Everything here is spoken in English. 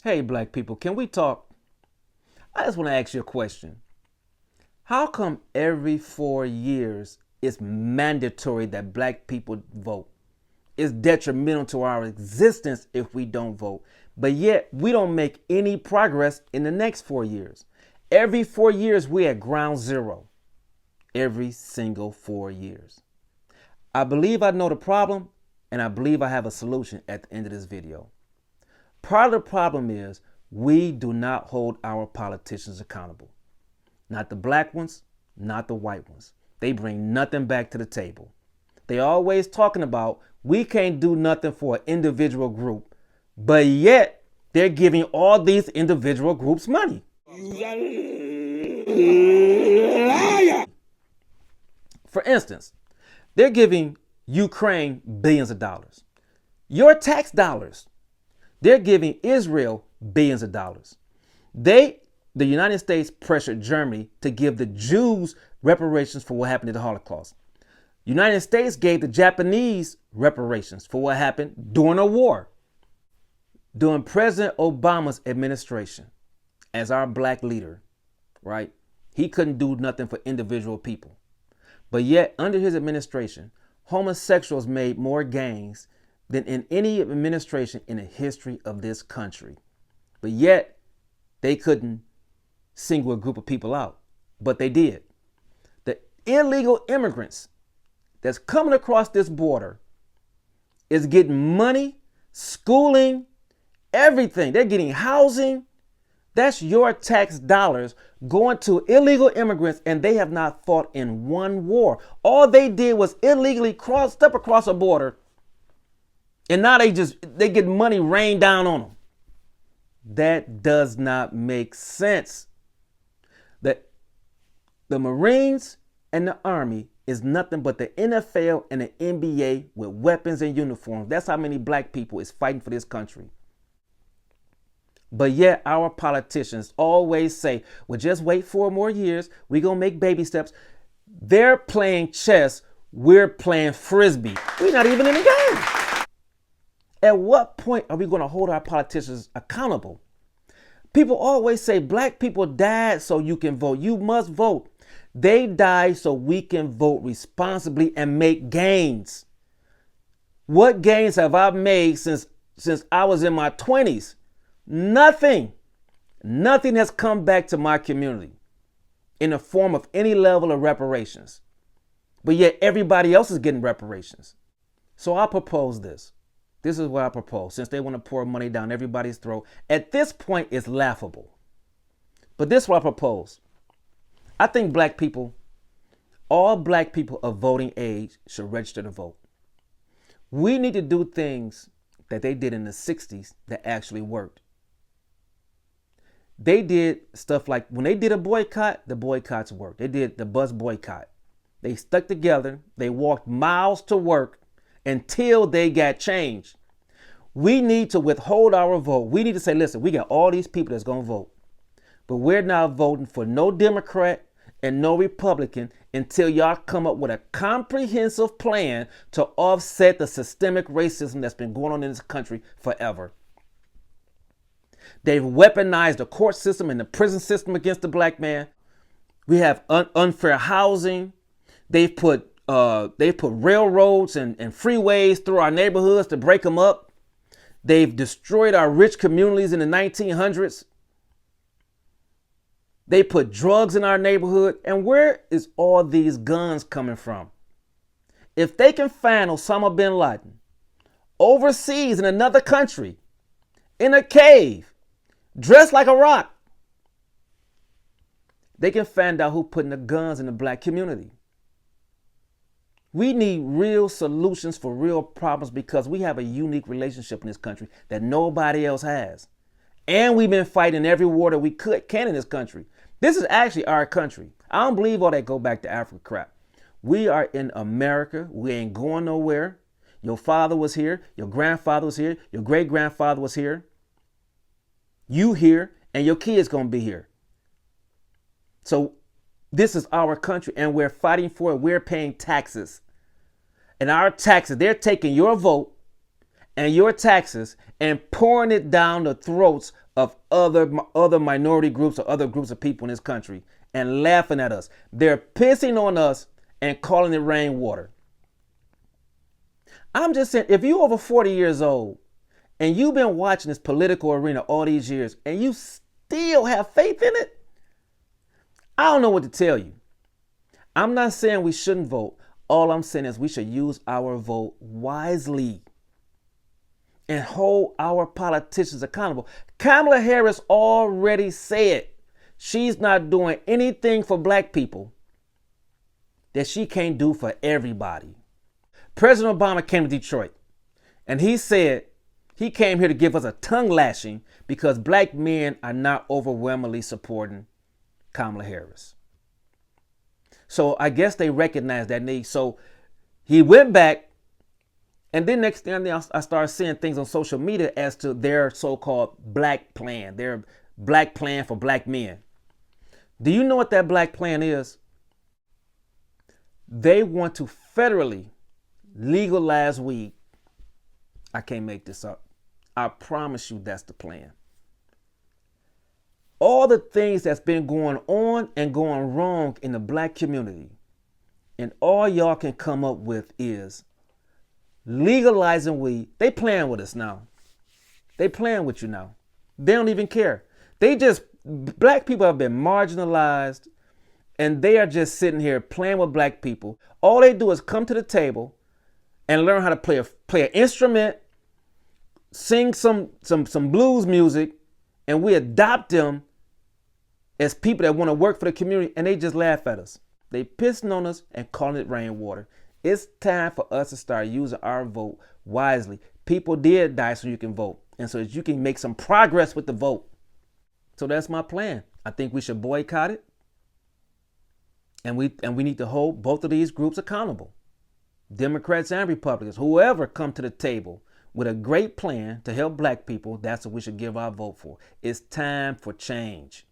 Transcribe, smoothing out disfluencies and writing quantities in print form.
Hey, black people, can we talk? I just want to ask you a question. How come every 4 years it's mandatory that black people vote? It's detrimental to our existence if we don't vote. But yet we don't make any progress in the next 4 years. Every 4 years we're at ground zero. Every single 4 years. I believe I know the problem and I believe I have a solution at the end of this video. Part of the problem is we do not hold our politicians accountable. Not the black ones, not the white ones. They bring nothing back to the table. They always talking about we can't do nothing for an individual group, but yet they're giving all these individual groups money. For instance, they're giving Ukraine billions of dollars. Your tax dollars. They're giving Israel billions of dollars. The United States pressured Germany to give the Jews reparations for what happened in the Holocaust. United States gave the Japanese reparations for what happened during a war. During President Obama's administration, as our black leader, right? He couldn't do nothing for individual people. But yet, under his administration, homosexuals made more gains than in any administration in the history of this country. But yet, they couldn't single a group of people out. But they did. The illegal immigrants that's coming across this border is getting money, schooling, everything. They're getting housing. That's your tax dollars going to illegal immigrants, and they have not fought in one war. All they did was illegally step across a border, and now they get money rained down on them. That does not make sense. The Marines and the Army is nothing but the NFL and the NBA with weapons and uniforms. That's how many black people is fighting for this country. But yet our politicians always say, well, just wait 4 more years. We're going to make baby steps. They're playing chess. We're playing Frisbee. We're not even in the game. At what point are we going to hold our politicians accountable? People always say black people died so you can vote. You must vote. They died so we can vote responsibly and make gains. What gains have I made since I was in my 20s? Nothing. Nothing has come back to my community in the form of any level of reparations. But yet everybody else is getting reparations. So I propose this. This is what I propose, since they want to pour money down everybody's throat. At this point, it's laughable. But this is what I propose. I think all black people of voting age should register to vote. We need to do things that they did in the 60s that actually worked. They did stuff like when they did a boycott, the boycotts worked. They did the bus boycott. They stuck together. They walked miles to work until they got change. We need to withhold our vote. We need to say, listen, we got all these people that's going to vote, but we're not voting for no Democrat and no Republican until y'all come up with a comprehensive plan to offset the systemic racism that's been going on in this country forever. They've weaponized the court system and the prison system against the black man. We have unfair housing. They've put railroads and freeways through our neighborhoods to break them up. They've destroyed our rich communities in the 1900s. They put drugs in our neighborhood. And where is all these guns coming from? If they can find Osama bin Laden overseas in another country, in a cave, dressed like a rock, they can find out who putting the guns in the black community. We need real solutions for real problems because we have a unique relationship in this country that nobody else has. And we've been fighting every war that we can in this country. This is actually our country. I don't believe all that go back to Africa crap. We are in America. We ain't going nowhere. Your father was here. Your grandfather was here. Your great grandfather was here. You here, and your kids gonna be here. So this is our country, and we're fighting for it. We're paying taxes. And our taxes, they're taking your vote and your taxes and pouring it down the throats of other minority groups or other groups of people in this country and laughing at us. They're pissing on us and calling it rainwater. I'm just saying, if you're over 40 years old and you've been watching this political arena all these years and you still have faith in it, I don't know what to tell you. I'm not saying we shouldn't vote. All I'm saying is we should use our vote wisely and hold our politicians accountable. Kamala Harris already said she's not doing anything for black people that she can't do for everybody. President Obama came to Detroit and he said he came here to give us a tongue lashing because black men are not overwhelmingly supporting Kamala Harris. So I guess they recognize that need. So he went back, and then next thing I started seeing things on social media as to their so-called black plan, their black plan for black men. Do you know what that black plan is? They want to federally legalize weed. I can't make this up. I promise you that's the plan. All the things that's been going on and going wrong in the black community, and all y'all can come up with is legalizing weed. They playing with us now. They playing with you now. They don't even care. Black people have been marginalized, and they are just sitting here playing with black people. All they do is come to the table and learn how to play an instrument, sing some blues music, and we adopt them as people that want to work for the community, and they just laugh at us. They pissing on us and calling it rainwater. It's time for us to start using our vote wisely. People did die so you can vote, and so that you can make some progress with the vote. So that's my plan. I think we should boycott it, and we need to hold both of these groups accountable. Democrats and Republicans, whoever come to the table with a great plan to help black people, that's what we should give our vote for. It's time for change.